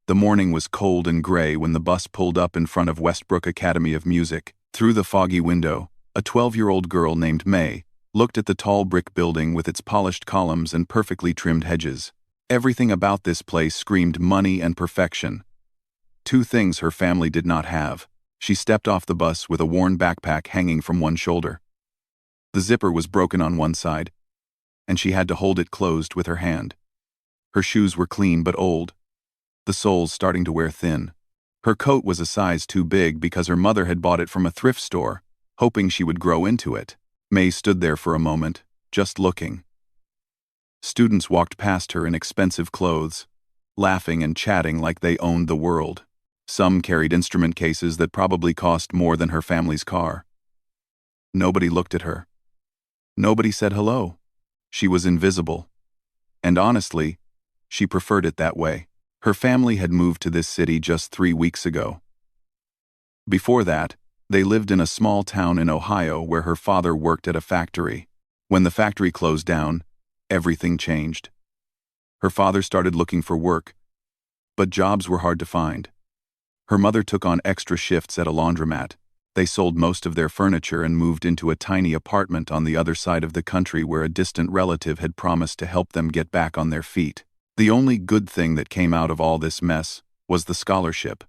The morning was cold and gray when the bus pulled up in front of Westbrook Academy of Music. Through the foggy window, a 12-year-old girl named May looked at the tall brick building with its polished columns and perfectly trimmed hedges. Everything about this place screamed money and perfection. Two things her family did not have. She stepped off the bus with a worn backpack hanging from one shoulder. The zipper was broken on one side, and she had to hold it closed with her hand. Her shoes were clean but old, the soles starting to wear thin. Her coat was a size too big because her mother had bought it from a thrift store, hoping she would grow into it. May stood there for a moment, just looking. Students walked past her in expensive clothes, laughing and chatting like they owned the world. Some carried instrument cases that probably cost more than her family's car. Nobody looked at her. Nobody said hello. She was invisible. And honestly, she preferred it that way. Her family had moved to this city just 3 weeks ago. Before that, they lived in a small town in Ohio where her father worked at a factory. When the factory closed down, everything changed. Her father started looking for work, but jobs were hard to find. Her mother took on extra shifts at a laundromat. They sold most of their furniture and moved into a tiny apartment on the other side of the country where a distant relative had promised to help them get back on their feet. The only good thing that came out of all this mess was the scholarship.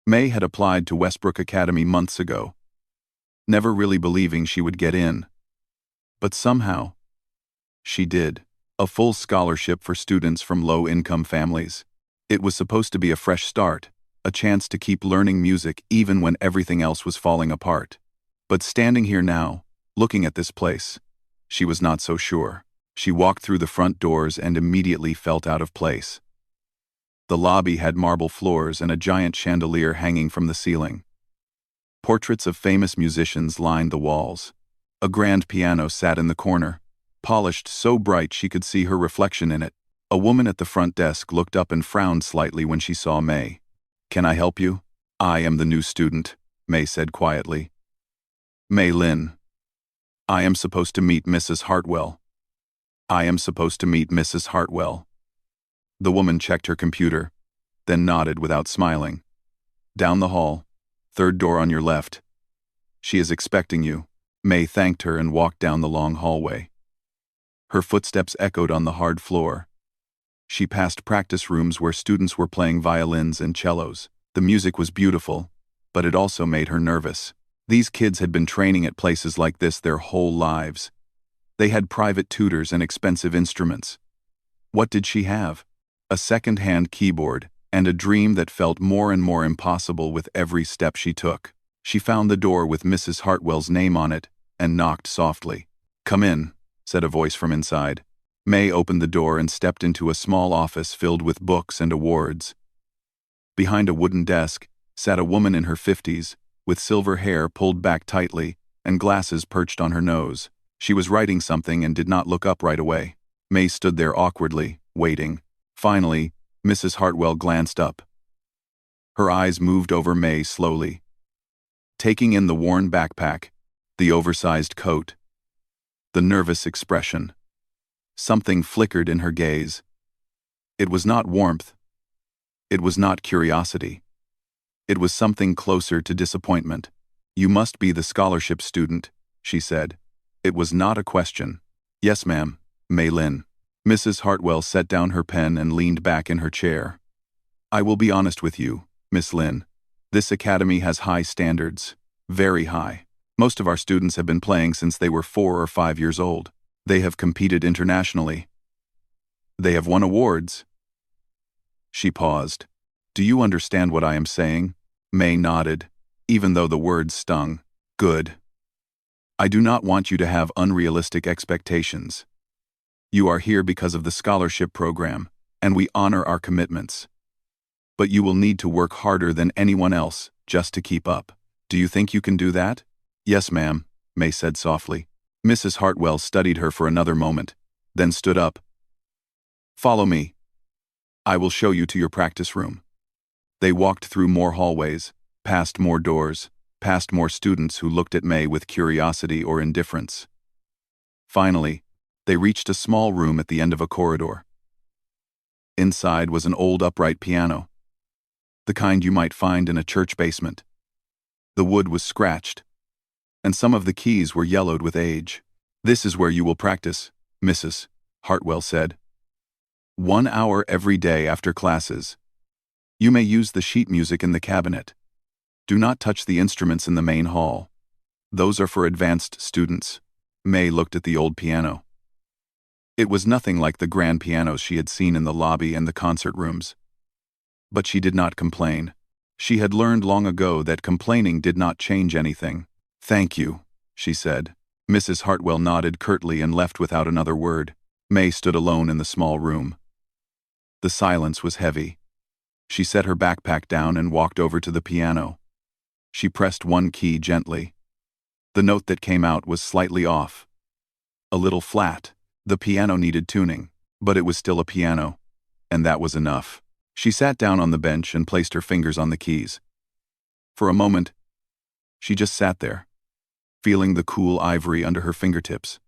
May had applied to Westbrook Academy months ago, never really believing she would get in. But somehow, she did. A full scholarship for students from low-income families. It was supposed to be a fresh start, a chance to keep learning music even when everything else was falling apart. But standing here now, looking at this place, she was not so sure. She walked through the front doors and immediately felt out of place. The lobby had marble floors and a giant chandelier hanging from the ceiling. Portraits of famous musicians lined the walls. A grand piano sat in the corner, polished so bright she could see her reflection in it. A woman at the front desk looked up and frowned slightly when she saw May. "Can I help you?" "I am the new student," May said quietly. "May Lynn. I am supposed to meet Mrs. Hartwell." "I am supposed to meet Mrs. Hartwell." The woman checked her computer, then nodded without smiling. "Down the hall, third door on your left. She is expecting you." May thanked her and walked down the long hallway. Her footsteps echoed on the hard floor. She passed practice rooms where students were playing violins and cellos. The music was beautiful, but it also made her nervous. These kids had been training at places like this their whole lives. They had private tutors and expensive instruments. What did she have? A second-hand keyboard, and a dream that felt more and more impossible with every step she took. She found the door with Mrs. Hartwell's name on it and knocked softly. "Come in," said a voice from inside. May opened the door and stepped into a small office filled with books and awards. Behind a wooden desk sat a woman in her 50s, with silver hair pulled back tightly and glasses perched on her nose. She was writing something and did not look up right away. May stood there awkwardly, waiting. Finally, Mrs. Hartwell glanced up. Her eyes moved over May slowly, taking in the worn backpack, the oversized coat, the nervous expression. Something flickered in her gaze. It was not warmth. It was not curiosity. It was something closer to disappointment. "You must be the scholarship student," she said. It was not a question. "Yes, ma'am, May Lynn." Mrs. Hartwell set down her pen and leaned back in her chair. "I will be honest with you, Miss Lynn. This academy has high standards, very high. Most of our students have been playing since they were 4 or 5 years old. They have competed internationally. They have won awards." She paused. "Do you understand what I am saying?" May nodded, even though the words stung. "Good. I do not want you to have unrealistic expectations. You are here because of the scholarship program, and we honor our commitments. But you will need to work harder than anyone else just to keep up. Do you think you can do that?" "Yes, ma'am," May said softly. Mrs. Hartwell studied her for another moment, then stood up. "Follow me. I will show you to your practice room." They walked through more hallways, past more doors, past more students who looked at May with curiosity or indifference. Finally, they reached a small room at the end of a corridor. Inside was an old upright piano, the kind you might find in a church basement. The wood was scratched, and some of the keys were yellowed with age. "This is where you will practice," Mrs. Hartwell said. "1 hour every day after classes. You may use the sheet music in the cabinet. Do not touch the instruments in the main hall. Those are for advanced students." May looked at the old piano. It was nothing like the grand pianos she had seen in the lobby and the concert rooms. But she did not complain. She had learned long ago that complaining did not change anything. "Thank you," she said. Mrs. Hartwell nodded curtly and left without another word. May stood alone in the small room. The silence was heavy. She set her backpack down and walked over to the piano. She pressed one key gently. The note that came out was slightly off. A little flat. The piano needed tuning, but it was still a piano, and that was enough. She sat down on the bench and placed her fingers on the keys. For a moment, she just sat there, feeling the cool ivory under her fingertips.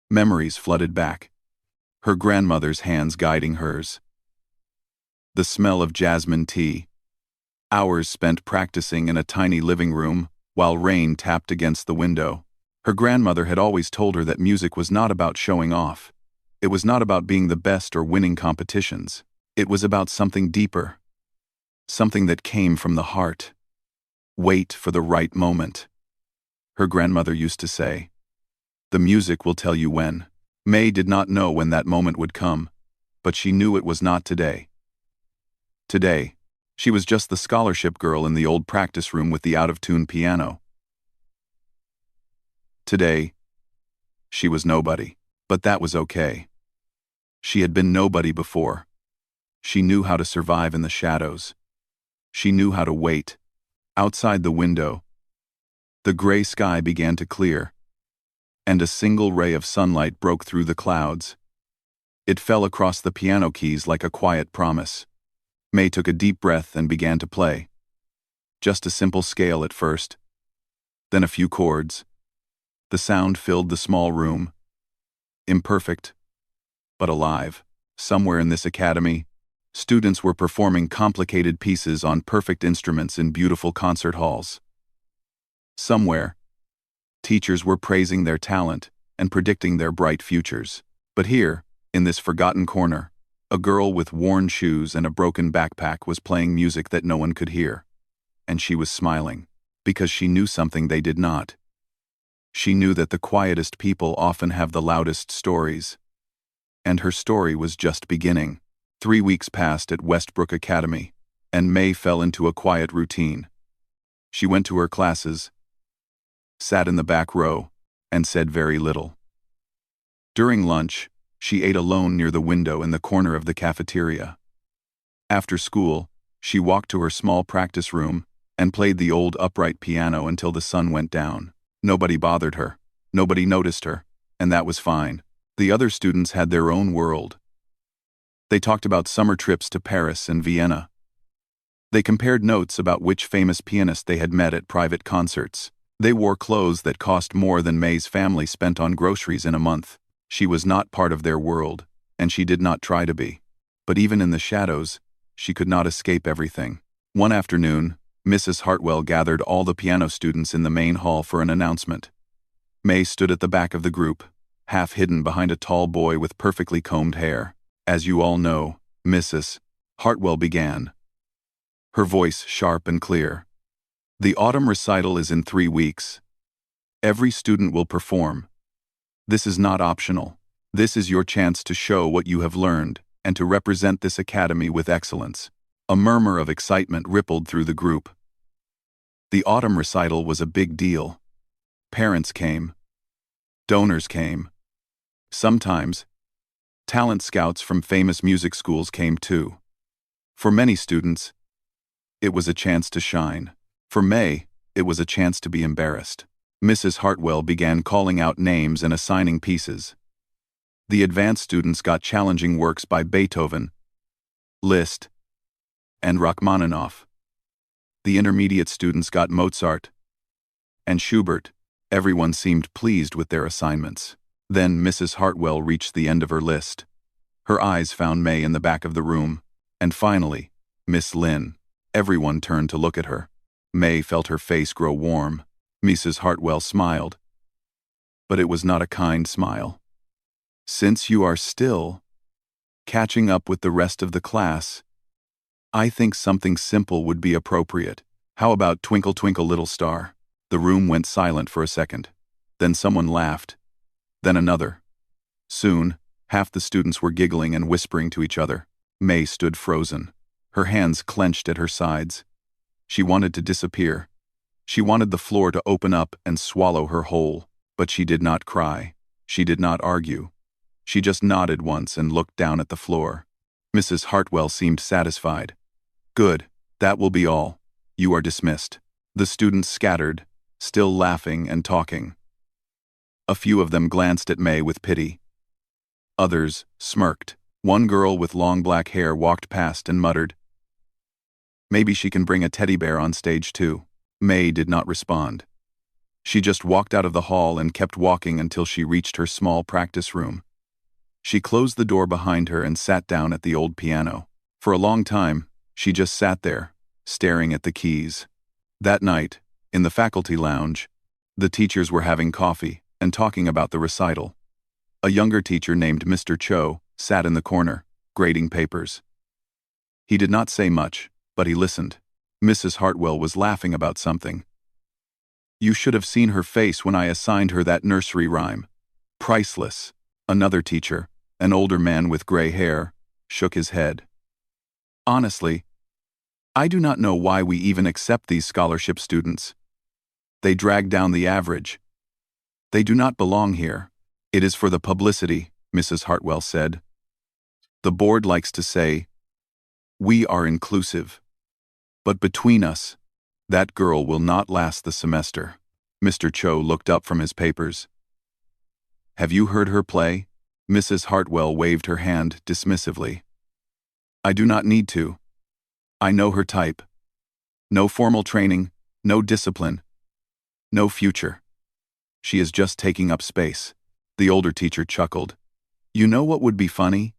Memories flooded back, her grandmother's hands guiding hers. The smell of jasmine tea. Hours spent practicing in a tiny living room while rain tapped against the window. Her grandmother had always told her that music was not about showing off. It was not about being the best or winning competitions. It was about something deeper. Something that came from the heart. Wait for the right moment. Her grandmother used to say, "The music will tell you when." May did not know when that moment would come, but she knew it was not today. Today, she was just the scholarship girl in the old practice room with the out-of-tune piano. Today, she was nobody, but that was okay. She had been nobody before. She knew how to survive in the shadows. She knew how to wait. Outside the window, the gray sky began to clear, and a single ray of sunlight broke through the clouds. It fell across the piano keys like a quiet promise. May took a deep breath and began to play. Just a simple scale at first, then a few chords. The sound filled the small room. Imperfect, but alive. Somewhere in this academy, students were performing complicated pieces on perfect instruments in beautiful concert halls. Somewhere, teachers were praising their talent and predicting their bright futures. But here, in this forgotten corner, a girl with worn shoes and a broken backpack was playing music that no one could hear. And she was smiling, because she knew something they did not. She knew that the quietest people often have the loudest stories. And her story was just beginning. 3 weeks passed at Westbrook Academy, and May fell into a quiet routine. She went to her classes, sat in the back row, and said very little. During lunch, she ate alone near the window in the corner of the cafeteria. After school, she walked to her small practice room and played the old upright piano until the sun went down. Nobody bothered her. Nobody noticed her, and that was fine. The other students had their own world. They talked about summer trips to Paris and Vienna. They compared notes about which famous pianist they had met at private concerts. They wore clothes that cost more than May's family spent on groceries in a month. She was not part of their world, and she did not try to be. But even in the shadows, she could not escape everything. One afternoon, Mrs. Hartwell gathered all the piano students in the main hall for an announcement. May stood at the back of the group, half hidden behind a tall boy with perfectly combed hair. "As you all know," Mrs. Hartwell began, her voice sharp and clear. "The autumn recital is in 3 weeks. Every student will perform. This is not optional. This is your chance to show what you have learned and to represent this academy with excellence." A murmur of excitement rippled through the group. The autumn recital was a big deal. Parents came. Donors came. Sometimes, talent scouts from famous music schools came too. For many students, it was a chance to shine. For May, it was a chance to be embarrassed. Mrs. Hartwell began calling out names and assigning pieces. The advanced students got challenging works by Beethoven, Liszt, and Rachmaninoff. The intermediate students got Mozart and Schubert. Everyone seemed pleased with their assignments. Then Mrs. Hartwell reached the end of her list. Her eyes found May in the back of the room, and finally, Miss Lynn. Everyone turned to look at her. May felt her face grow warm. Mrs. Hartwell smiled. But it was not a kind smile. "Since you are still catching up with the rest of the class, I think something simple would be appropriate. How about Twinkle Twinkle Little Star?" The room went silent for a second. Then someone laughed. Then another. Soon, half the students were giggling and whispering to each other. May stood frozen, her hands clenched at her sides. She wanted to disappear. She wanted the floor to open up and swallow her whole, but she did not cry. She did not argue. She just nodded once and looked down at the floor. Mrs. Hartwell seemed satisfied. "Good, that will be all. You are dismissed." The students scattered, still laughing and talking. A few of them glanced at May with pity. Others smirked. One girl with long black hair walked past and muttered, "Maybe she can bring a teddy bear on stage too." May did not respond. She just walked out of the hall and kept walking until she reached her small practice room. She closed the door behind her and sat down at the old piano. For a long time, she just sat there, staring at the keys. That night, in the faculty lounge, the teachers were having coffee and talking about the recital. A younger teacher named Mr. Cho sat in the corner, grading papers. He did not say much, but he listened. Mrs. Hartwell was laughing about something. "You should have seen her face when I assigned her that nursery rhyme. Priceless." Another teacher, an older man with gray hair, shook his head. "Honestly, I do not know why we even accept these scholarship students. They drag down the average. They do not belong here. It is for the publicity," Mrs. Hartwell said. "The board likes to say, 'We are inclusive.' But between us, that girl will not last the semester." Mr. Cho looked up from his papers. "Have you heard her play?" Mrs. Hartwell waved her hand dismissively. "I do not need to. I know her type. No formal training, no discipline, no future. She is just taking up space." The older teacher chuckled. "You know what would be funny?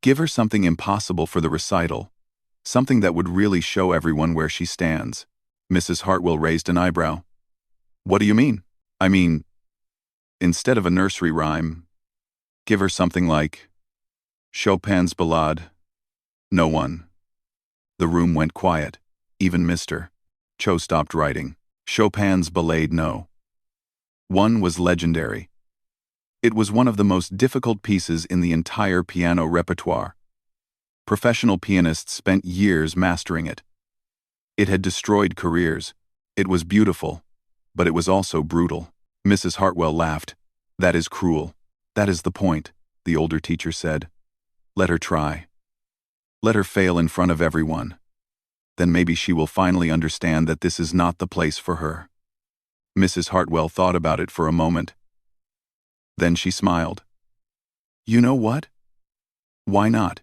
Give her something impossible for the recital. Something that would really show everyone where she stands." Mrs. Hartwell raised an eyebrow. "What do you mean?" "I mean, instead of a nursery rhyme, give her something like Chopin's Ballade." No one. The room went quiet. Even Mr. Cho stopped writing. Chopin's Ballade, no. One was legendary. It was one of the most difficult pieces in the entire piano repertoire. Professional pianists spent years mastering it. It had destroyed careers. It was beautiful, but it was also brutal. Mrs. Hartwell laughed. "That is cruel. That is the point," the older teacher said. "Let her try. Let her fail in front of everyone. Then maybe she will finally understand that this is not the place for her." Mrs. Hartwell thought about it for a moment. Then she smiled. "You know what? Why not?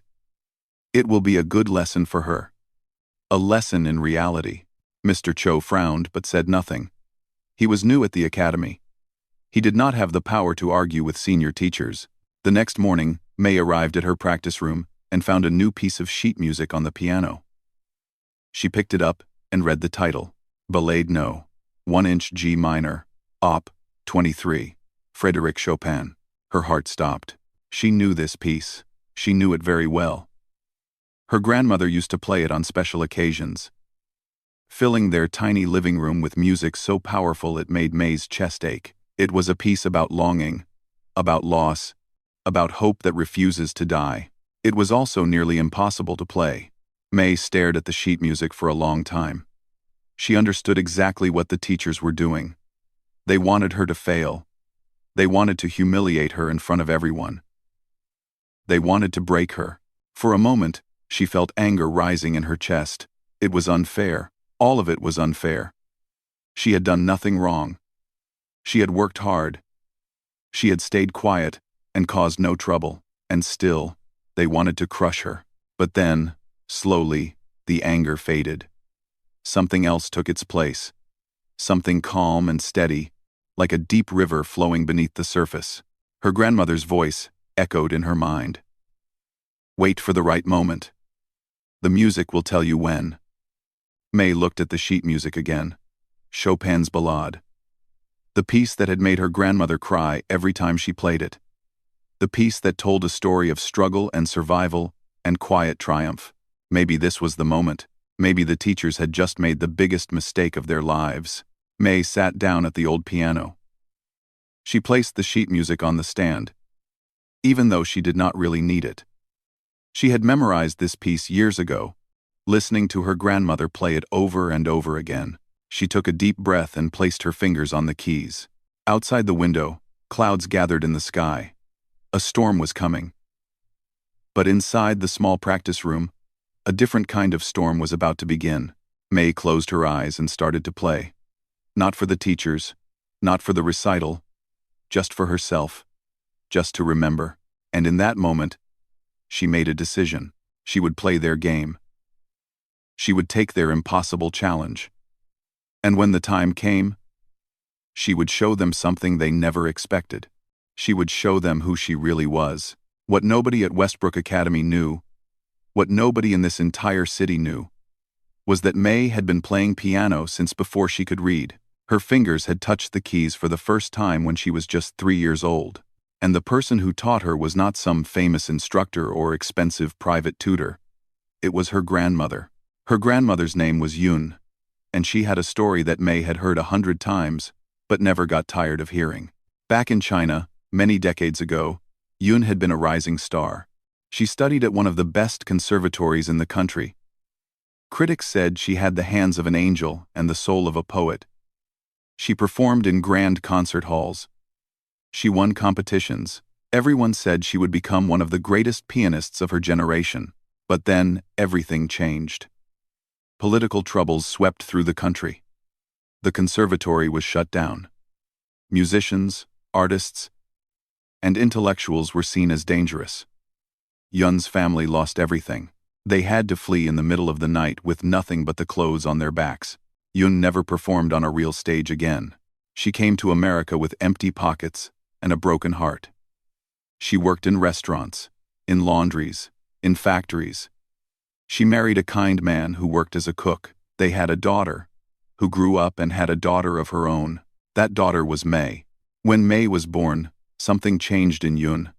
It will be a good lesson for her. A lesson in reality." Mr. Cho frowned but said nothing. He was new at the academy. He did not have the power to argue with senior teachers. The next morning, May arrived at her practice room and found a new piece of sheet music on the piano. She picked it up and read the title, Ballade No. 1-inch G minor, Op. 23, Frédéric Chopin. Her heart stopped. She knew this piece. She knew it very well. Her grandmother used to play it on special occasions, filling their tiny living room with music so powerful it made May's chest ache. It was a piece about longing, about loss, about hope that refuses to die. It was also nearly impossible to play. May stared at the sheet music for a long time. She understood exactly what the teachers were doing. They wanted her to fail. They wanted to humiliate her in front of everyone. They wanted to break her. For a moment, she felt anger rising in her chest. It was unfair. All of it was unfair. She had done nothing wrong. She had worked hard. She had stayed quiet and caused no trouble, and still, they wanted to crush her. But then, slowly, the anger faded. Something else took its place. Something calm and steady, like a deep river flowing beneath the surface. Her grandmother's voice echoed in her mind. "Wait for the right moment. The music will tell you when." May looked at the sheet music again. Chopin's Ballade. The piece that had made her grandmother cry every time she played it. The piece that told a story of struggle and survival and quiet triumph. Maybe this was the moment. Maybe the teachers had just made the biggest mistake of their lives. May sat down at the old piano. She placed the sheet music on the stand, even though she did not really need it. She had memorized this piece years ago, listening to her grandmother play it over and over again. She took a deep breath and placed her fingers on the keys. Outside the window, clouds gathered in the sky. A storm was coming. But inside the small practice room, a different kind of storm was about to begin. May closed her eyes and started to play. Not for the teachers, not for the recital, just for herself, just to remember. And in that moment, she made a decision. She would play their game. She would take their impossible challenge. And when the time came, she would show them something they never expected. She would show them who she really was. What nobody at Westbrook Academy knew, what nobody in this entire city knew, was that May had been playing piano since before she could read. Her fingers had touched the keys for the first time when she was just 3 years old. And the person who taught her was not some famous instructor or expensive private tutor. It was her grandmother. Her grandmother's name was Yun, and she had a story that May had heard 100 times, but never got tired of hearing. Back in China, many decades ago, Yun had been a rising star. She studied at one of the best conservatories in the country. Critics said she had the hands of an angel and the soul of a poet. She performed in grand concert halls. She won competitions. Everyone said she would become one of the greatest pianists of her generation. But then, everything changed. Political troubles swept through the country. The conservatory was shut down. Musicians, artists, and intellectuals were seen as dangerous. Yun's family lost everything. They had to flee in the middle of the night with nothing but the clothes on their backs. Yun never performed on a real stage again. She came to America with empty pockets and a broken heart. She worked in restaurants, in laundries, in factories. She married a kind man who worked as a cook. They had a daughter, who grew up and had a daughter of her own. That daughter was May. When May was born, something changed in Yun.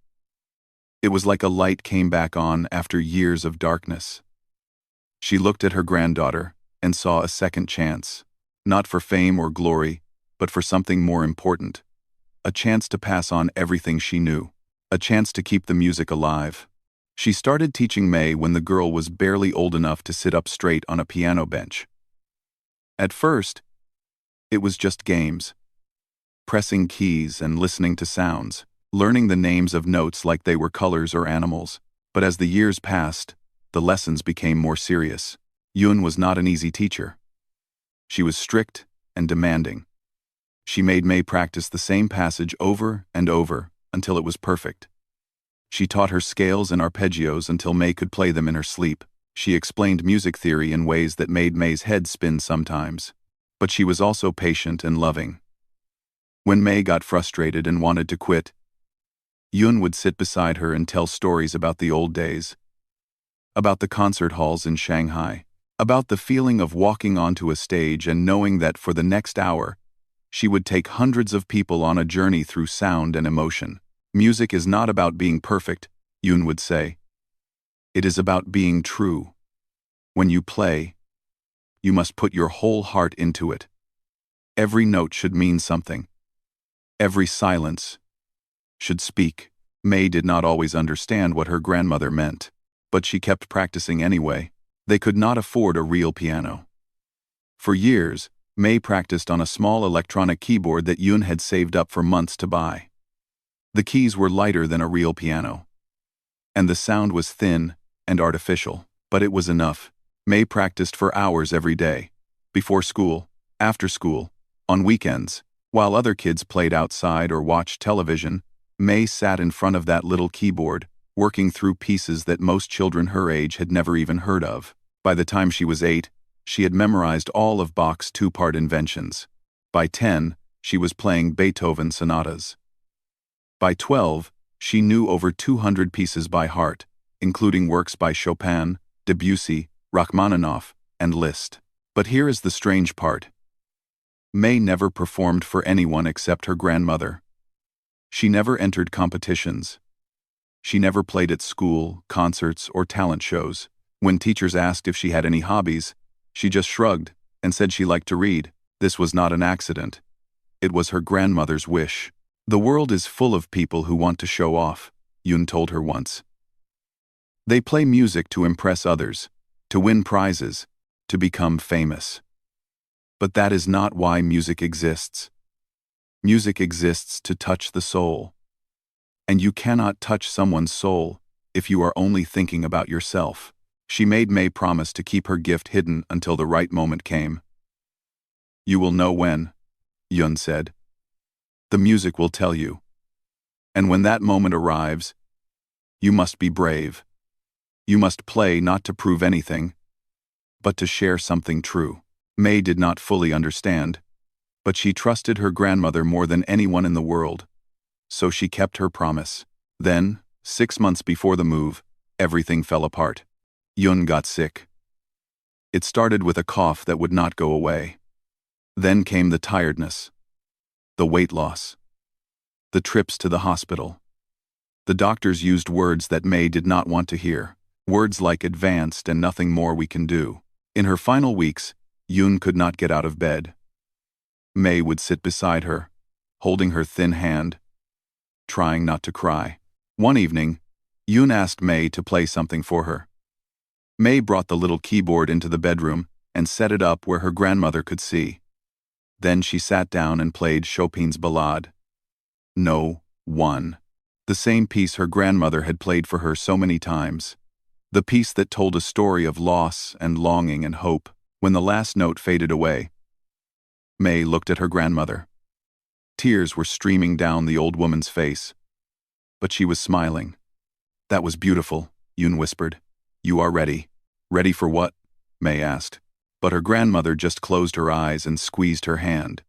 It was like a light came back on after years of darkness. She looked at her granddaughter and saw a second chance, not for fame or glory, but for something more important. A chance to pass on everything she knew. A chance to keep the music alive. She started teaching May when the girl was barely old enough to sit up straight on a piano bench. At first, it was just games. Pressing keys and listening to sounds, learning the names of notes like they were colors or animals. But as the years passed, the lessons became more serious. Yun was not an easy teacher. She was strict and demanding. She made May practice the same passage over and over until it was perfect. She taught her scales and arpeggios until May could play them in her sleep. She explained music theory in ways that made May's head spin sometimes. But she was also patient and loving. When May got frustrated and wanted to quit, Yun would sit beside her and tell stories about the old days, about the concert halls in Shanghai, about the feeling of walking onto a stage and knowing that for the next hour, she would take hundreds of people on a journey through sound and emotion. Music is not about being perfect, Yun would say. It is about being true. When you play, you must put your whole heart into it. Every note should mean something. Every silence should speak. May did not always understand what her grandmother meant, but she kept practicing anyway. They could not afford a real piano. For years, May practiced on a small electronic keyboard that Yun had saved up for months to buy. The keys were lighter than a real piano, and the sound was thin and artificial, but it was enough. May practiced for hours every day, before school, after school, on weekends. While other kids played outside or watched television, May sat in front of that little keyboard, working through pieces that most children her age had never even heard of. By the time she was 8, she had memorized all of Bach's 2-part inventions. By 10, she was playing Beethoven sonatas. By 12, she knew over 200 pieces by heart, including works by Chopin, Debussy, Rachmaninoff, and Liszt. But here is the strange part. May never performed for anyone except her grandmother. She never entered competitions. She never played at school, concerts, or talent shows. When teachers asked if she had any hobbies, she just shrugged and said she liked to read. This was not an accident. It was her grandmother's wish. The world is full of people who want to show off, Yun told her once. They play music to impress others, to win prizes, to become famous. But that is not why music exists. Music exists to touch the soul. And you cannot touch someone's soul if you are only thinking about yourself. She made May promise to keep her gift hidden until the right moment came. You will know when, Yun said. The music will tell you. And when that moment arrives, you must be brave. You must play not to prove anything, but to share something true. May did not fully understand, but she trusted her grandmother more than anyone in the world. So she kept her promise. Then, 6 months before the move, everything fell apart. Yun got sick. It started with a cough that would not go away. Then came the tiredness, the weight loss, the trips to the hospital. The doctors used words that May did not want to hear, words like advanced and nothing more we can do. In her final weeks, Yun could not get out of bed. May would sit beside her, holding her thin hand, trying not to cry. One evening, Yun asked May to play something for her. May brought the little keyboard into the bedroom and set it up where her grandmother could see. Then she sat down and played Chopin's Ballade. No, 1. The same piece her grandmother had played for her so many times. The piece that told a story of loss and longing and hope. When the last note faded away, May looked at her grandmother. Tears were streaming down the old woman's face. But she was smiling. That was beautiful, Yun whispered. You are ready. Ready for what? May asked. But her grandmother just closed her eyes and squeezed her hand.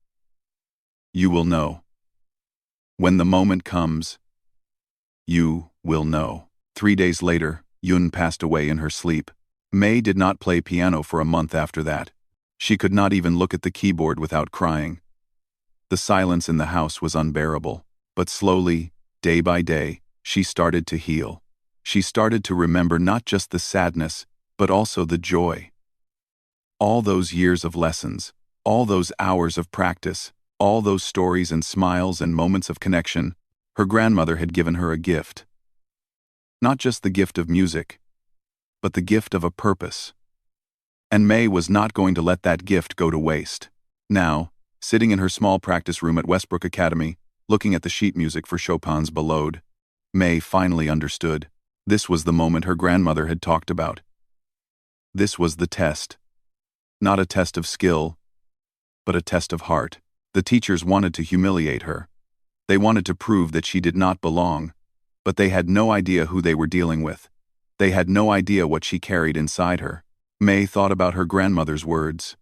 You will know. When the moment comes, you will know. 3 days later, Yun passed away in her sleep. May did not play piano for a month after that. She could not even look at the keyboard without crying. The silence in the house was unbearable. But slowly, day by day, she started to heal. She started to remember not just the sadness, but also the joy. All those years of lessons, all those hours of practice, all those stories and smiles and moments of connection, her grandmother had given her a gift. Not just the gift of music, but the gift of a purpose. And May was not going to let that gift go to waste. Now, sitting in her small practice room at Westbrook Academy, looking at the sheet music for Chopin's Ballade, May finally understood. This was the moment her grandmother had talked about. This was the test. Not a test of skill, but a test of heart. The teachers wanted to humiliate her. They wanted to prove that she did not belong, but they had no idea who they were dealing with. They had no idea what she carried inside her. May thought about her grandmother's words.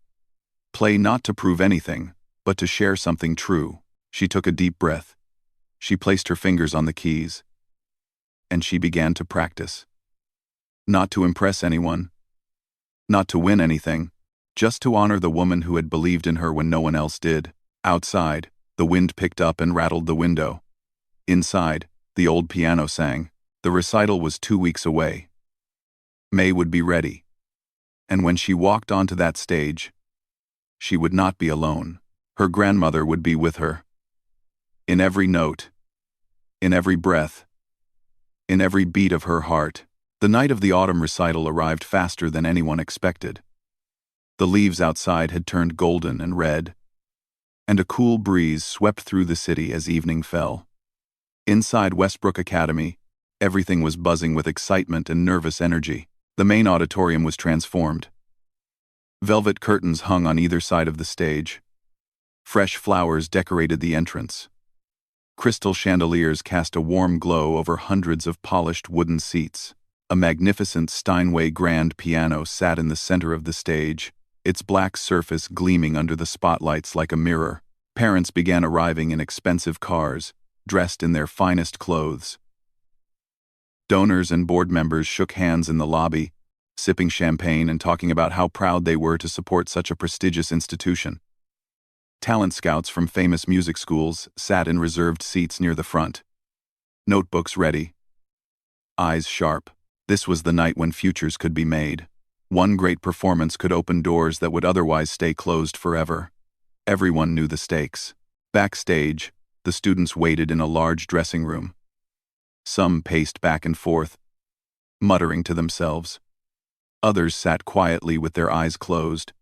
Play not to prove anything, but to share something true. She took a deep breath. She placed her fingers on the keys. And she began to practice. Not to impress anyone. Not to win anything. Just to honor the woman who had believed in her when no one else did. Outside, the wind picked up and rattled the window. Inside, the old piano sang. The recital was 2 weeks away. May would be ready. And when she walked onto that stage, she would not be alone. Her grandmother would be with her. In every note, in every breath, in every beat of her heart. The night of the autumn recital arrived faster than anyone expected. The leaves outside had turned golden and red, and a cool breeze swept through the city as evening fell. Inside Westbrook Academy, everything was buzzing with excitement and nervous energy. The main auditorium was transformed. Velvet curtains hung on either side of the stage. Fresh flowers decorated the entrance. Crystal chandeliers cast a warm glow over hundreds of polished wooden seats. A magnificent Steinway grand piano sat in the center of the stage, its black surface gleaming under the spotlights like a mirror. Parents began arriving in expensive cars, dressed in their finest clothes. Donors and board members shook hands in the lobby, sipping champagne and talking about how proud they were to support such a prestigious institution. Talent scouts from famous music schools sat in reserved seats near the front, notebooks ready, eyes sharp. This was the night when futures could be made. One great performance could open doors that would otherwise stay closed forever. Everyone knew the stakes. Backstage, the students waited in a large dressing room. Some paced back and forth, muttering to themselves. Others sat quietly with their eyes closed,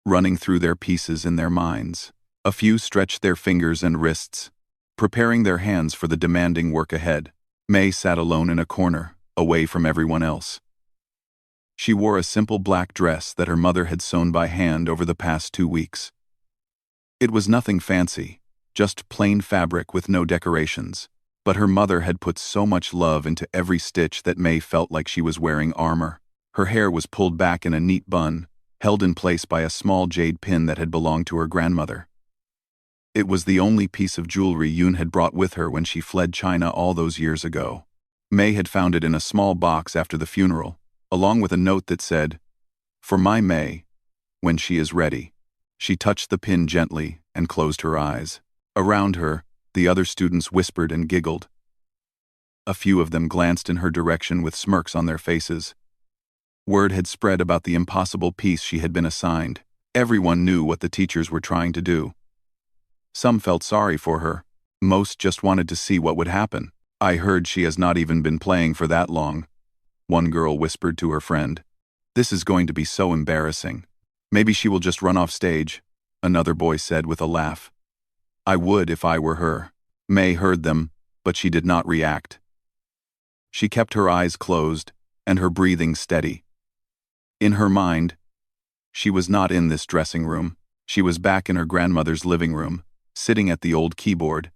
running through their pieces in their minds. A few stretched their fingers and wrists, preparing their hands for the demanding work ahead. May sat alone in a corner, away from everyone else. She wore a simple black dress that her mother had sewn by hand over the past 2 weeks. It was nothing fancy, just plain fabric with no decorations, but her mother had put so much love into every stitch that May felt like she was wearing armor. Her hair was pulled back in a neat bun, held in place by a small jade pin that had belonged to her grandmother. It was the only piece of jewelry Yoon had brought with her when she fled China all those years ago. May had found it in a small box after the funeral, along with a note that said, "For my May, when she is ready." She touched the pin gently and closed her eyes. Around her, the other students whispered and giggled. A few of them glanced in her direction with smirks on their faces. Word had spread about the impossible piece she had been assigned. Everyone knew what the teachers were trying to do. Some felt sorry for her. Most just wanted to see what would happen. "I heard she has not even been playing for that long," one girl whispered to her friend. "This is going to be so embarrassing. Maybe she will just run off stage," another boy said with a laugh. "I would if I were her." May heard them, but she did not react. She kept her eyes closed and her breathing steady. In her mind, she was not in this dressing room. She was back in her grandmother's living room, sitting at the old keyboard,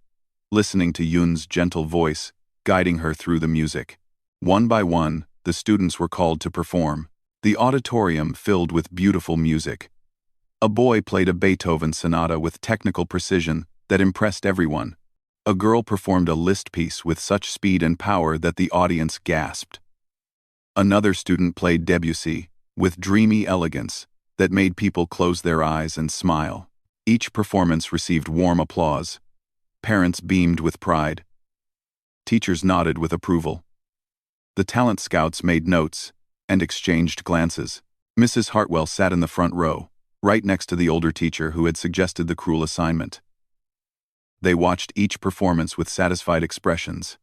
listening to Yoon's gentle voice, guiding her through the music. One by one, the students were called to perform. The auditorium filled with beautiful music. A boy played a Beethoven sonata with technical precision that impressed everyone. A girl performed a Liszt piece with such speed and power that the audience gasped. Another student played Debussy with dreamy elegance that made people close their eyes and smile. Each performance received warm applause. Parents beamed with pride. Teachers nodded with approval. The talent scouts made notes and exchanged glances. Mrs. Hartwell sat in the front row, right next to the older teacher who had suggested the cruel assignment. They watched each performance with satisfied expressions.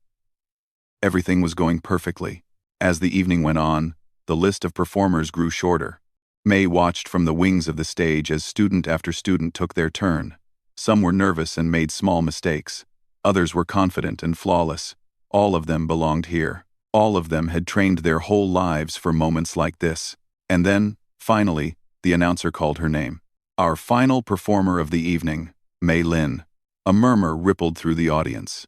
Everything was going perfectly. As the evening went on, the list of performers grew shorter. May watched from the wings of the stage as student after student took their turn. Some were nervous and made small mistakes. Others were confident and flawless. All of them belonged here. All of them had trained their whole lives for moments like this. And then, finally, the announcer called her name. "Our final performer of the evening, Mei Lin." A murmur rippled through the audience.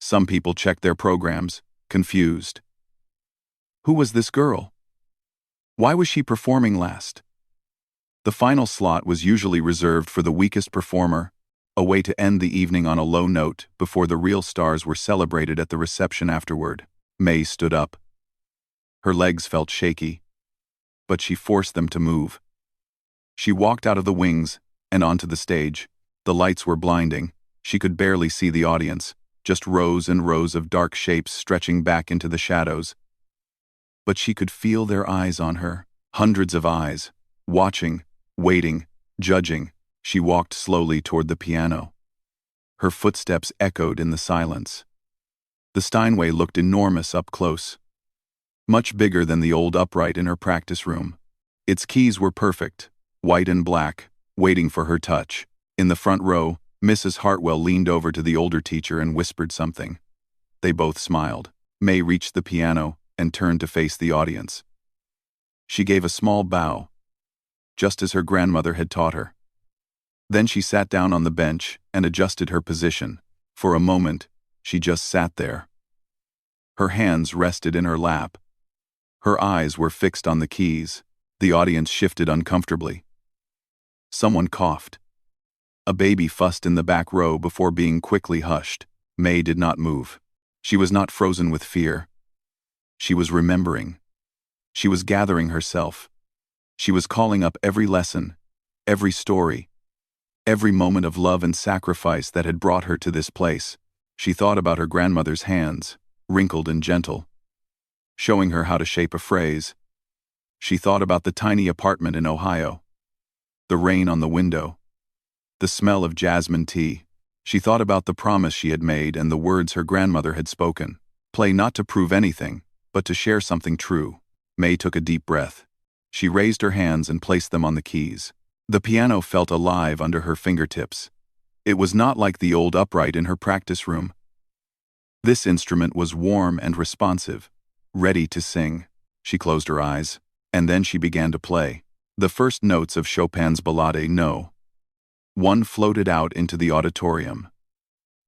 Some people checked their programs, confused. Who was this girl? Why was she performing last? The final slot was usually reserved for the weakest performer, a way to end the evening on a low note before the real stars were celebrated at the reception afterward. May stood up. Her legs felt shaky, but she forced them to move. She walked out of the wings and onto the stage. The lights were blinding. She could barely see the audience, just rows and rows of dark shapes stretching back into the shadows. But she could feel their eyes on her, hundreds of eyes, watching, waiting, judging. She walked slowly toward the piano. Her footsteps echoed in the silence. The Steinway looked enormous up close, much bigger than the old upright in her practice room. Its keys were perfect, white and black, waiting for her touch. In the front row, Mrs. Hartwell leaned over to the older teacher and whispered something. They both smiled. May reached the piano and turned to face the audience. She gave a small bow, just as her grandmother had taught her. Then she sat down on the bench and adjusted her position. For a moment, she just sat there. Her hands rested in her lap. Her eyes were fixed on the keys. The audience shifted uncomfortably. Someone coughed. A baby fussed in the back row before being quickly hushed. May did not move. She was not frozen with fear. She was remembering. She was gathering herself. She was calling up every lesson, every story, every moment of love and sacrifice that had brought her to this place. She thought about her grandmother's hands, wrinkled and gentle, showing her how to shape a phrase. She thought about the tiny apartment in Ohio, the rain on the window, the smell of jasmine tea. She thought about the promise she had made and the words her grandmother had spoken. Play not to prove anything, but to share something true. May took a deep breath. She raised her hands and placed them on the keys. The piano felt alive under her fingertips. It was not like the old upright in her practice room. This instrument was warm and responsive, ready to sing. She closed her eyes, and then she began to play. The first notes of Chopin's Ballade No. 1 floated out into the auditorium,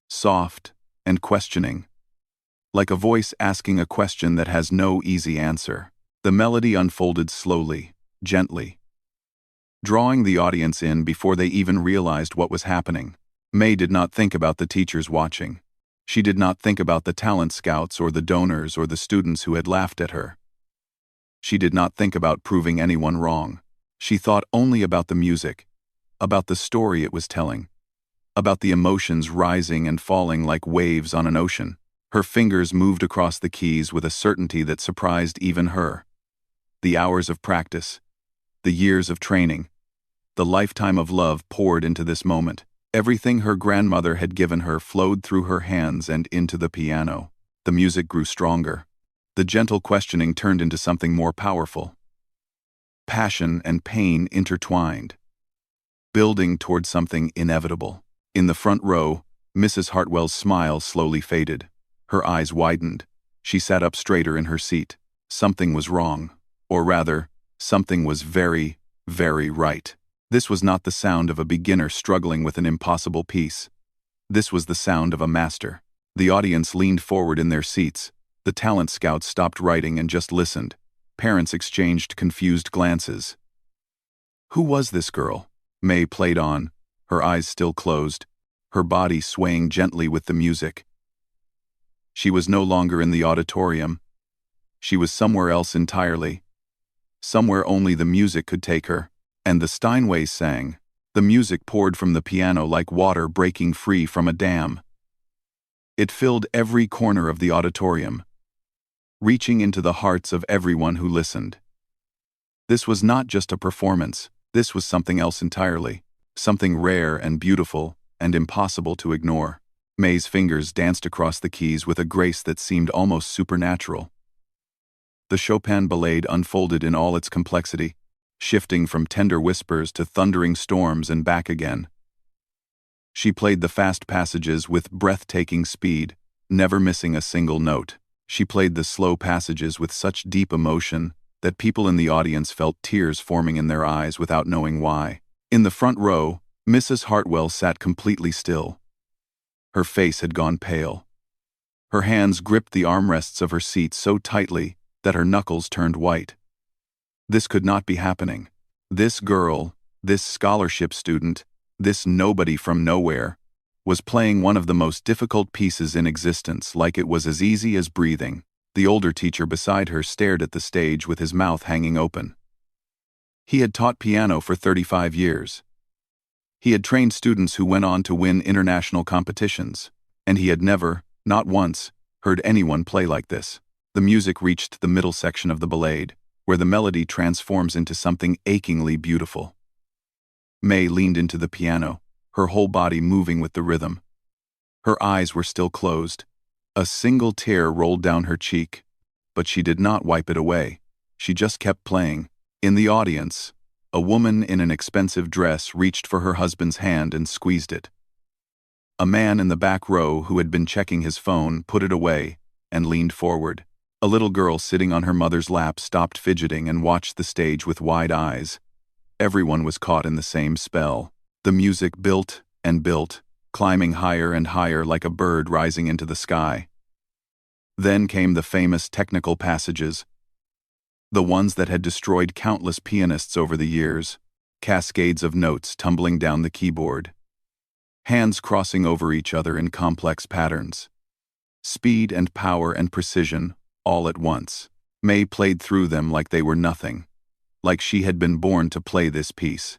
soft and questioning, like a voice asking a question that has no easy answer. The melody unfolded slowly, gently, drawing the audience in before they even realized what was happening. May did not think about the teachers watching. She did not think about the talent scouts or the donors or the students who had laughed at her. She did not think about proving anyone wrong. She thought only about the music, about the story it was telling, about the emotions rising and falling like waves on an ocean. Her fingers moved across the keys with a certainty that surprised even her. The hours of practice, the years of training, the lifetime of love poured into this moment. Everything her grandmother had given her flowed through her hands and into the piano. The music grew stronger. The gentle questioning turned into something more powerful. Passion and pain intertwined, building toward something inevitable. In the front row, Mrs. Hartwell's smile slowly faded. Her eyes widened. She sat up straighter in her seat. Something was wrong. Or rather, something was very, very right. This was not the sound of a beginner struggling with an impossible piece. This was the sound of a master. The audience leaned forward in their seats. The talent scouts stopped writing and just listened. Parents exchanged confused glances. Who was this girl? May played on, her eyes still closed, her body swaying gently with the music. She was no longer in the auditorium. She was somewhere else entirely. Somewhere only the music could take her. And the Steinways sang. The music poured from the piano like water breaking free from a dam. It filled every corner of the auditorium, reaching into the hearts of everyone who listened. This was not just a performance. This was something else entirely. Something rare and beautiful and impossible to ignore. May's fingers danced across the keys with a grace that seemed almost supernatural. The Chopin Ballade unfolded in all its complexity, shifting from tender whispers to thundering storms and back again. She played the fast passages with breathtaking speed, never missing a single note. She played the slow passages with such deep emotion that people in the audience felt tears forming in their eyes without knowing why. In the front row, Mrs. Hartwell sat completely still. Her face had gone pale. Her hands gripped the armrests of her seat so tightly that her knuckles turned white. This could not be happening. This girl, this scholarship student, this nobody from nowhere, was playing one of the most difficult pieces in existence like it was as easy as breathing. The older teacher beside her stared at the stage with his mouth hanging open. He had taught piano for 35 years. He had trained students who went on to win international competitions, and he had never, not once, heard anyone play like this. The music reached the middle section of the ballade, where the melody transforms into something achingly beautiful. May leaned into the piano, her whole body moving with the rhythm. Her eyes were still closed. A single tear rolled down her cheek, but she did not wipe it away. She just kept playing. In the audience, a woman in an expensive dress reached for her husband's hand and squeezed it. A man in the back row who had been checking his phone put it away and leaned forward. A little girl sitting on her mother's lap stopped fidgeting and watched the stage with wide eyes. Everyone was caught in the same spell. The music built and built, climbing higher and higher like a bird rising into the sky. Then came the famous technical passages, the ones that had destroyed countless pianists over the years, cascades of notes tumbling down the keyboard, hands crossing over each other in complex patterns, speed and power and precision, all at once. May played through them like they were nothing, like she had been born to play this piece,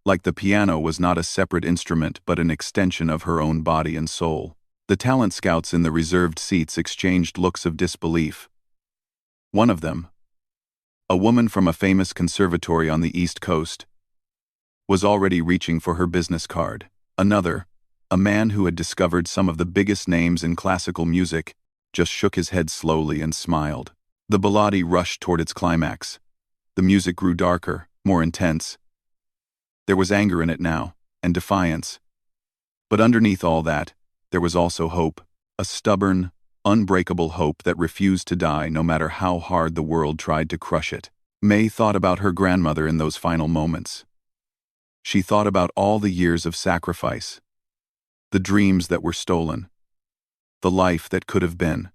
like the piano was not a separate instrument but an extension of her own body and soul. The talent scouts in the reserved seats exchanged looks of disbelief. One of them, a woman from a famous conservatory on the East Coast, was already reaching for her business card. Another, a man who had discovered some of the biggest names in classical music, just shook his head slowly and smiled. The ballade rushed toward its climax. The music grew darker, more intense. There was anger in it now, and defiance. But underneath all that, there was also hope, a stubborn, unbreakable hope that refused to die no matter how hard the world tried to crush it. May thought about her grandmother in those final moments. She thought about all the years of sacrifice, the dreams that were stolen, the life that could have been.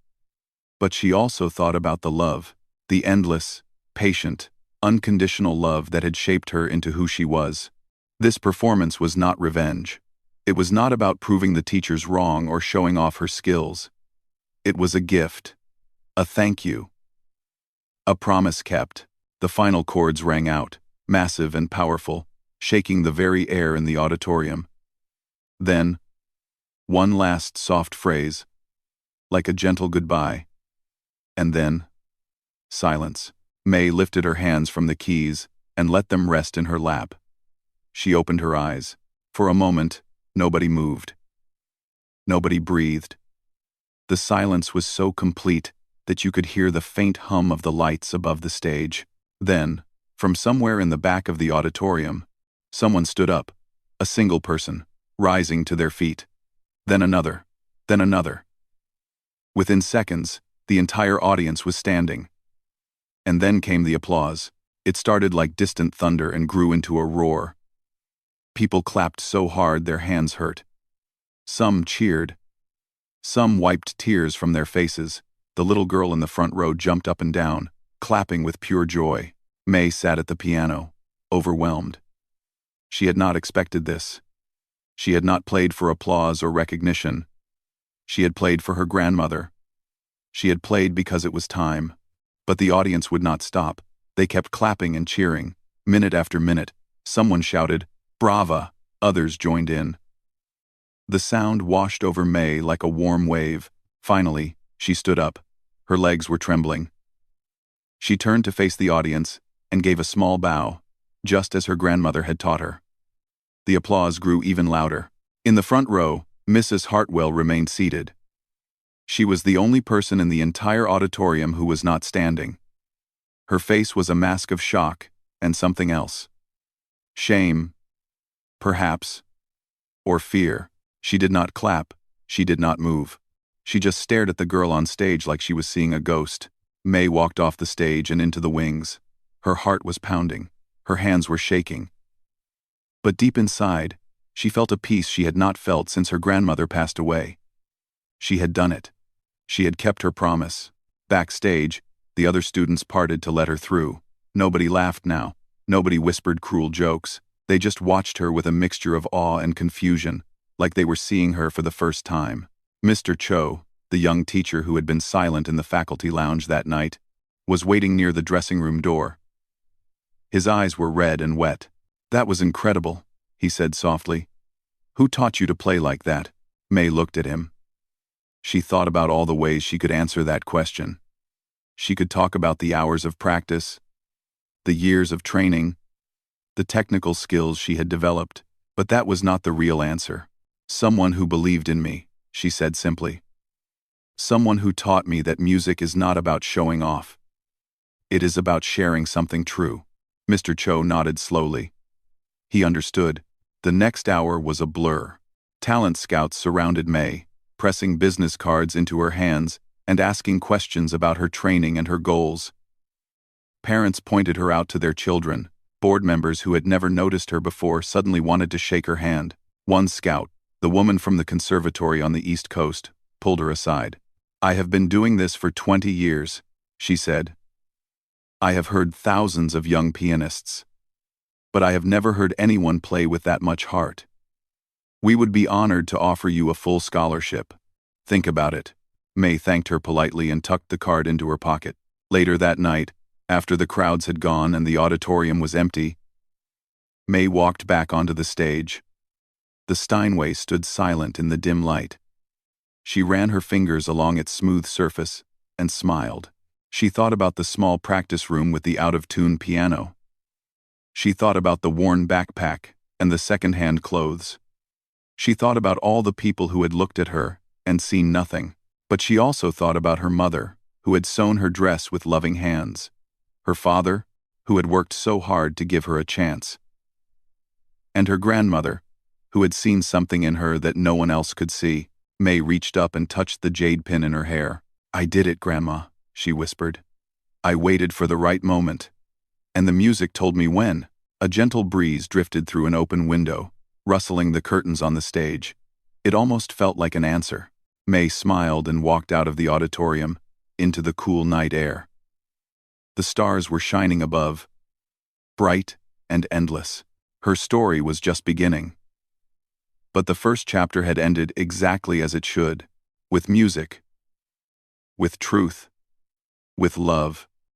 But she also thought about the love, the endless, patient, unconditional love that had shaped her into who she was. This performance was not revenge. It was not about proving the teachers wrong or showing off her skills. It was a gift, a thank you, a promise kept. The final chords rang out, massive and powerful, shaking the very air in the auditorium. Then, one last soft phrase, like a gentle goodbye. And then, silence. May lifted her hands from the keys and let them rest in her lap. She opened her eyes. For a moment, nobody moved. Nobody breathed. The silence was so complete that you could hear the faint hum of the lights above the stage. Then, from somewhere in the back of the auditorium, someone stood up, a single person, rising to their feet. Then another. Then another. Within seconds, the entire audience was standing. And then came the applause. It started like distant thunder and grew into a roar. People clapped so hard their hands hurt. Some cheered. Some wiped tears from their faces. The little girl in the front row jumped up and down, clapping with pure joy. May sat at the piano, overwhelmed. She had not expected this. She had not played for applause or recognition. She had played for her grandmother. She had played because it was time. But the audience would not stop. They kept clapping and cheering. Minute after minute, someone shouted, "Brava!" Others joined in. The sound washed over May like a warm wave. Finally, she stood up. Her legs were trembling. She turned to face the audience and gave a small bow, just as her grandmother had taught her. The applause grew even louder. In the front row, Mrs. Hartwell remained seated. She was the only person in the entire auditorium who was not standing. Her face was a mask of shock and something else. Shame, perhaps, or fear. She did not clap. She did not move. She just stared at the girl on stage like she was seeing a ghost. May walked off the stage and into the wings. Her heart was pounding. Her hands were shaking. But deep inside, she felt a peace she had not felt since her grandmother passed away. She had done it. She had kept her promise. Backstage, the other students parted to let her through. Nobody laughed now. Nobody whispered cruel jokes. They just watched her with a mixture of awe and confusion, like they were seeing her for the first time. Mr. Cho, the young teacher who had been silent in the faculty lounge that night, was waiting near the dressing room door. His eyes were red and wet. "That was incredible," he said softly. "Who taught you to play like that?" May looked at him. She thought about all the ways she could answer that question. She could talk about the hours of practice, the years of training, the technical skills she had developed, but that was not the real answer. "Someone who believed in me," she said simply. "Someone who taught me that music is not about showing off. It is about sharing something true." Mr. Cho nodded slowly. He understood. The next hour was a blur. Talent scouts surrounded May, pressing business cards into her hands and asking questions about her training and her goals. Parents pointed her out to their children. Board members who had never noticed her before suddenly wanted to shake her hand. One scout, the woman from the conservatory on the East Coast, pulled her aside. "I have been doing this for 20 years, she said. "I have heard thousands of young pianists, but I have never heard anyone play with that much heart. We would be honored to offer you a full scholarship. Think about it." May thanked her politely and tucked the card into her pocket. Later that night, after the crowds had gone and the auditorium was empty, May walked back onto the stage. The Steinway stood silent in the dim light. She ran her fingers along its smooth surface and smiled. She thought about the small practice room with the out-of-tune piano. She thought about the worn backpack and the second-hand clothes. She thought about all the people who had looked at her and seen nothing. But she also thought about her mother, who had sewn her dress with loving hands. Her father, who had worked so hard to give her a chance. And her grandmother, who had seen something in her that no one else could see. May reached up and touched the jade pin in her hair. "I did it, Grandma," she whispered. "I waited for the right moment. And the music told me when." A gentle breeze drifted through an open window, rustling the curtains on the stage. It almost felt like an answer. May smiled and walked out of the auditorium, into the cool night air. The stars were shining above, bright and endless. Her story was just beginning. But the first chapter had ended exactly as it should, with music, with truth, with love.